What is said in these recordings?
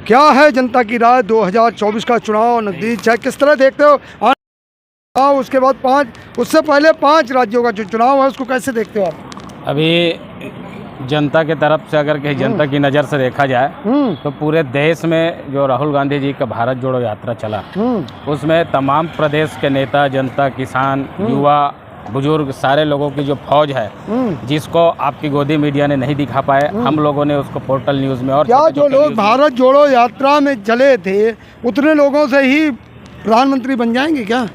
क्या है जनता की राय? 2024 का चुनाव नजदीक है, किस तरह देखते हो? उसके बाद उससे पहले 5 राज्यों का जो चुनाव है उसको कैसे देखते हो आप? अभी जनता के तरफ से अगर कहीं जनता की नज़र से देखा जाए तो पूरे देश में जो राहुल गांधी जी का भारत जोड़ो यात्रा चला, उसमें तमाम प्रदेश के नेता, जनता, किसान, युवा, बुजुर्ग, सारे लोगों की जो फौज है, जिसको आपकी गोदी मीडिया ने नहीं दिखा पाए, हम लोगों ने उसको पोर्टल न्यूज़ में और क्या जो लोग भारत जोड़ो यात्रा में चले थे उतने लोगों से ही प्रधानमंत्री बन जाएंगे क्या?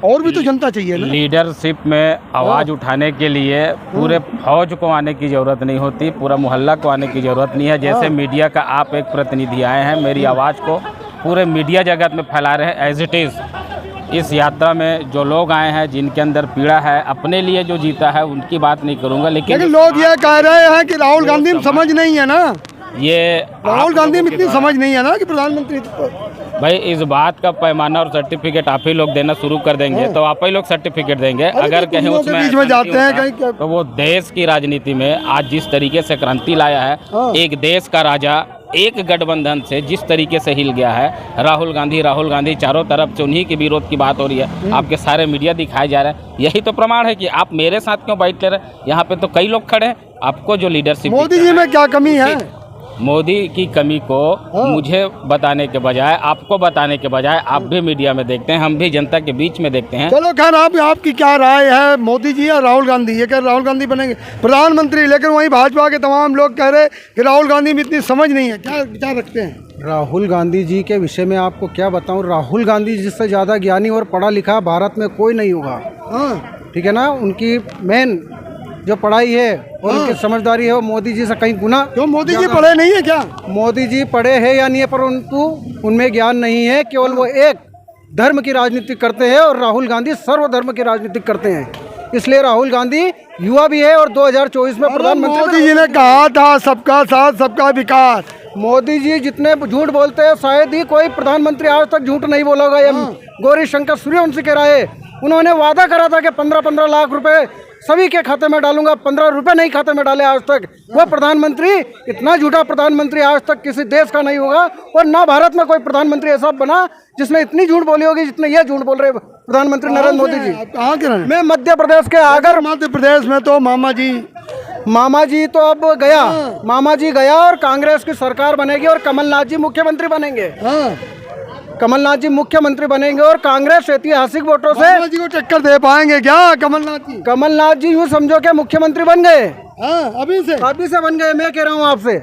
और भी तो जनता चाहिए ना। लीडरशिप में आवाज़ उठाने के लिए पूरे फौज को आने की ज़रूरत नहीं होती, पूरा मोहल्ला को आने की ज़रूरत नहीं है। जैसे मीडिया का आप एक प्रतिनिधि आए हैं, मेरी आवाज़ को पूरे मीडिया जगत में फैला रहे हैं। एज इट इज़ इस यात्रा में जो लोग आए हैं, जिनके अंदर पीड़ा है, अपने लिए जो जीता है उनकी बात नहीं करूँगा, लेकिन लोग ये कह रहे हैं कि राहुल गांधी में समझ नहीं है ना। ये राहुल गांधी में इतनी समझ नहीं है ना कि प्रधानमंत्री। भाई इस बात का पैमाना और सर्टिफिकेट आप ही लोग देना शुरू कर देंगे तो आप ही लोग सर्टिफिकेट देंगे। अगर कहीं उसमें बीच में जाते हैं कहीं तो वो देश की राजनीति में आज जिस तरीके से क्रांति लाया है, एक देश का राजा एक गठबंधन से जिस तरीके से हिल गया है, राहुल गांधी चारों तरफ से उन्हीं के विरोध की बात हो रही है, आपके सारे मीडिया दिखाए जा रहे हैं। यही तो प्रमाण है कि आप मेरे साथ क्यों बैठते रहे। यहाँ पे तो कई लोग खड़े हैं। आपको जो लीडरशिप, मोदी जी में क्या कमी है? मोदी की कमी को मुझे बताने के बजाय, आपको बताने के बजाय, आप भी मीडिया में देखते हैं, हम भी जनता के बीच में देखते हैं। चलो खैर, आपकी क्या राय है? मोदी जी या राहुल गांधी? ये कह राहुल गांधी बनेंगे प्रधानमंत्री, लेकिन वहीं भाजपा के तमाम लोग कह रहे कि राहुल गांधी में इतनी समझ नहीं है। क्या विचार रखते हैं? राहुल गांधी जी के विषय में आपको क्या बताऊं। राहुल गांधी जी से ज़्यादा ज्ञानी और पढ़ा लिखा भारत में कोई नहीं होगा। ठीक है ना। उनकी मेन जो पढ़ाई है और उनकी समझदारी है वो मोदी जी से कहीं गुना। क्यों? मोदी जी पढ़े नहीं है क्या? मोदी जी पढ़े हैं या नहीं है, परंतु उनमें ज्ञान नहीं है। केवल वो एक धर्म की राजनीति करते हैं और राहुल गांधी सर्वधर्म की राजनीति करते हैं। इसलिए राहुल गांधी युवा भी है और 2024 में प्रधानमंत्री। मोदी जी ने कहा था सबका साथ सबका विकास। मोदी जी जितने झूठ बोलते हैं, शायद ही कोई प्रधानमंत्री आज तक झूठ नहीं बोला होगा। ये गौरी शंकर सूर्यवंशी कह रहे हैं। उन्होंने वादा करा था कि 15-15 लाख रुपए सभी के खाते में डालूंगा। 15 रुपए नहीं खाते में डाले आज तक। वो प्रधानमंत्री, इतना झूठा प्रधानमंत्री आज तक किसी देश का नहीं होगा। और ना भारत में कोई प्रधानमंत्री ऐसा बना जिसने इतनी झूठ बोली होगी जितने ये झूठ बोल रहे प्रधानमंत्री नरेंद्र मोदी जी। कहाँ के? मैं मध्य प्रदेश के। अगर मध्य प्रदेश में तो मामा जी तो अब गया, मामा जी गया और कांग्रेस की सरकार बनेगी और कमलनाथ जी मुख्यमंत्री बनेंगे। कमलनाथ जी मुख्यमंत्री बनेंगे और कांग्रेस ऐतिहासिक वोटों से जी को टक्कर दे पाएंगे क्या कमलनाथ जी? कमलनाथ जी यूँ समझो कि मुख्यमंत्री बन गए। अभी से बन गए। मैं कह रहा हूँ आपसे।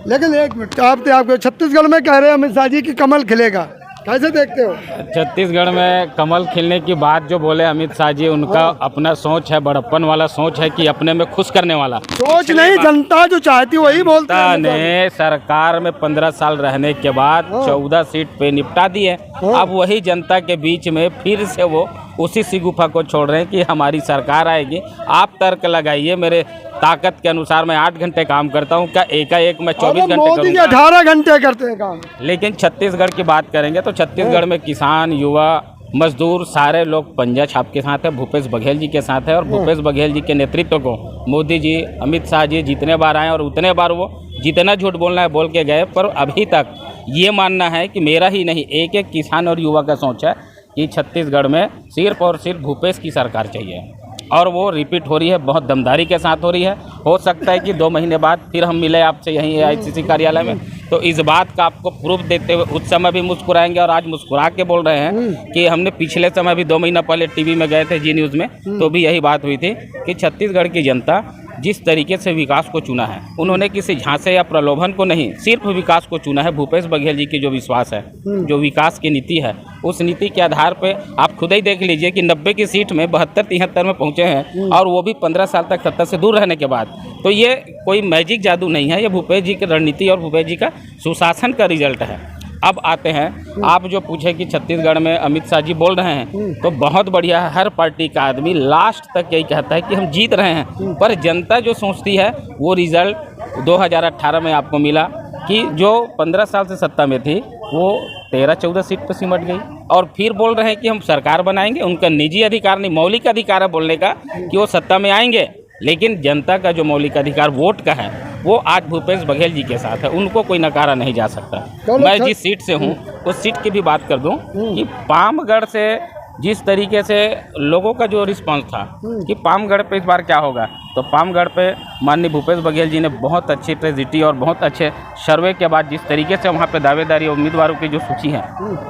लेकिन एक मिनट, आपको छत्तीसगढ़ में कह रहे हैं अमित शाह जी की कमल खिलेगा, कैसे देखते हो? छत्तीसगढ़ में कमल खिलने की बात जो बोले अमित शाह जी, उनका अपना सोच है, बड़प्पन वाला सोच है कि अपने में खुश करने वाला सोच नहीं। जनता जो चाहती वही बोलता है। ने सरकार में 15 साल रहने के बाद 14 सीट पे निपटा दिए। अब वही जनता के बीच में फिर से वो उसी सी गुफा को छोड़ रहे हैं कि हमारी सरकार आएगी। आप तर्क लगाइए, मेरे ताकत के अनुसार मैं 8 घंटे काम करता हूँ, क्या एकाएक मैं 24 घंटे करूँगा? 18 घंटे करते हैं काम। लेकिन छत्तीसगढ़ की बात करेंगे तो छत्तीसगढ़ में किसान, युवा, मजदूर सारे लोग पंजा छाप के साथ है, भूपेश बघेल जी के साथ है। और भूपेश बघेल जी के नेतृत्व को मोदी जी, अमित शाह जी जितने बार आए और उतने बार वो जितना झूठ बोलना है बोल के गए। पर अभी तक ये मानना है कि मेरा ही नहीं, एक एक किसान और युवा का सोच है कि छत्तीसगढ़ में सिर्फ और सिर्फ भूपेश की सरकार चाहिए। और वो रिपीट हो रही है, बहुत दमदारी के साथ हो रही है। हो सकता है कि 2 महीने बाद फिर हम मिले आपसे यहीं AICC कार्यालय में, तो इस बात का आपको प्रूफ देते हुए उस समय भी मुस्कुराएंगे और आज मुस्कुरा के बोल रहे हैं कि हमने पिछले समय भी 2 महीना पहले टीवी में गए थे, जी न्यूज़ में, तो भी यही बात हुई थी कि छत्तीसगढ़ की जनता जिस तरीके से विकास को चुना है, उन्होंने किसी झांसे या प्रलोभन को नहीं, सिर्फ विकास को चुना है। भूपेश बघेल जी की जो विश्वास है, जो विकास की नीति है, उस नीति के आधार पे आप खुद ही देख लीजिए कि 90 की सीट में 72-73 में पहुंचे हैं, और वो भी 15 साल तक सत्ता से दूर रहने के बाद। तो ये कोई मैजिक जादू नहीं है, ये भूपेश जी की रणनीति और भूपेश जी का सुशासन का रिजल्ट है। अब आते हैं, आप जो पूछे कि छत्तीसगढ़ में अमित शाह जी बोल रहे हैं, तो बहुत बढ़िया है। हर पार्टी का आदमी लास्ट तक यही कहता है कि हम जीत रहे हैं, पर जनता जो सोचती है वो रिजल्ट 2018 में आपको मिला कि जो 15 साल से सत्ता में थी वो 13-14 सीट पर सिमट गई। और फिर बोल रहे हैं कि हम सरकार बनाएंगे। उनका निजी अधिकार नहीं, मौलिक अधिकार है बोलने का कि वो सत्ता में आएंगे, लेकिन जनता का जो मौलिक अधिकार वोट का है वो आज भूपेश बघेल जी के साथ है, उनको कोई नकारा नहीं जा सकता। चलो, मैं जिस सीट से हूँ उस सीट की भी बात कर दूँ कि पामगढ़ से जिस तरीके से लोगों का जो रिस्पांस था कि पामगढ़ पे इस बार क्या होगा, तो पामगढ़ पे माननीय भूपेश बघेल जी ने बहुत अच्छी ट्रेजिटी और बहुत अच्छे सर्वे के बाद जिस तरीके से वहाँ पे दावेदारी उम्मीदवारों की जो सूची है,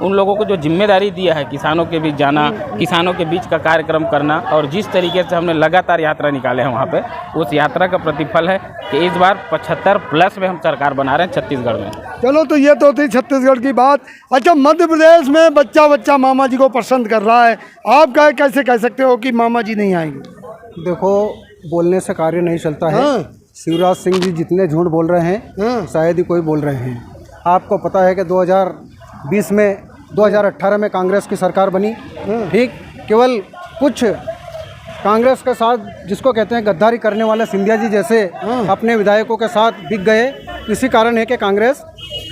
उन लोगों को जो जिम्मेदारी दिया है किसानों के बीच जाना, किसानों के बीच का कार्यक्रम करना, और जिस तरीके से हमने लगातार यात्रा निकाले हैं वहाँ पे, उस यात्रा का प्रतिफल है कि इस बार 75+ में हम सरकार बना रहे हैं छत्तीसगढ़ में। चलो, तो ये तो थी छत्तीसगढ़ की बात। अच्छा, मध्य प्रदेश में बच्चा मामा जी को पसंद कर रहा है, आप कैसे कह सकते हो कि मामा जी नहीं आएंगे? देखो, बोलने से कार्य नहीं चलता है। हाँ। शिवराज सिंह जी जितने झूठ बोल रहे हैं शायद ही कोई बोल रहे हैं। आपको पता है कि 2018 में कांग्रेस की सरकार बनी, ठीक, केवल कुछ कांग्रेस के साथ जिसको कहते हैं गद्दारी करने वाले सिंधिया जी जैसे अपने विधायकों के साथ बिक गए। इसी कारण है कि कांग्रेस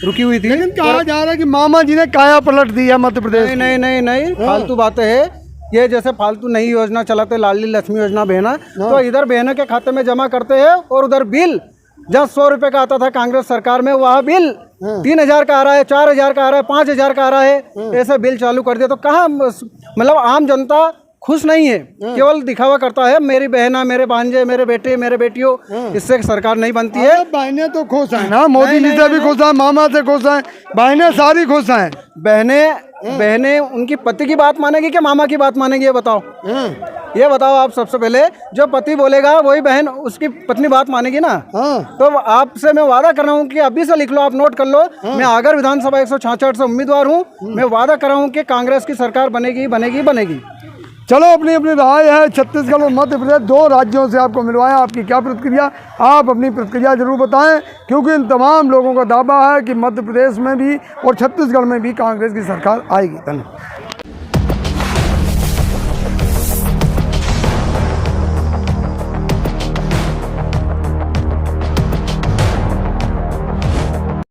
रुकी हुई थी। लेकिन कहा जा रहा है कि मामा जी ने काया पलट दिया मध्य प्रदेश। नहीं, फालतू बातें हैं ये। जैसे फालतू नई योजना चलाते, लाडली लक्ष्मी योजना बहना, तो इधर बहनों के खाते में जमा करते हैं और उधर बिल जब 100 रुपये का आता था कांग्रेस सरकार में, वह बिल 3000 का आ रहा है, 4000 का आ रहा है, 5000 का आ रहा है। ऐसे बिल चालू कर दिया तो कहाँ, मतलब आम जनता खुश नहीं है, केवल दिखावा करता है मेरी बहना, मेरे भांजे, मेरे बेटे, मेरे बेटियों। इससे सरकार नहीं बनती है। बहनें तो खुश हैं ना, मोदी जी से भी खुश हैं, मामा से खुश हैं, बहनें सारी खुश हैं। बहनें उनकी पति की बात मानेगी कि मामा की बात मानेगी, ये बताओ। ये बताओ आप सबसे पहले। जो पति बोलेगा वही बहन उसकी पत्नी बात मानेगी ना। तो आपसे मैं वादा कर रहा हूँ कि अभी से लिख लो, आप नोट कर लो। मैं आगर विधानसभा 166 से उम्मीदवार हूँ। मैं वादा कर रहा हूँ कि कांग्रेस की सरकार बनेगी। चलो, अपनी अपनी राय है। छत्तीसगढ़ और मध्य प्रदेश 2 राज्यों से आपको मिलवाया, आपकी क्या प्रतिक्रिया, आप अपनी प्रतिक्रिया जरूर बताएं, क्योंकि इन तमाम लोगों का दावा है कि मध्य प्रदेश में भी और छत्तीसगढ़ में भी कांग्रेस की सरकार आएगी। धन्यवाद।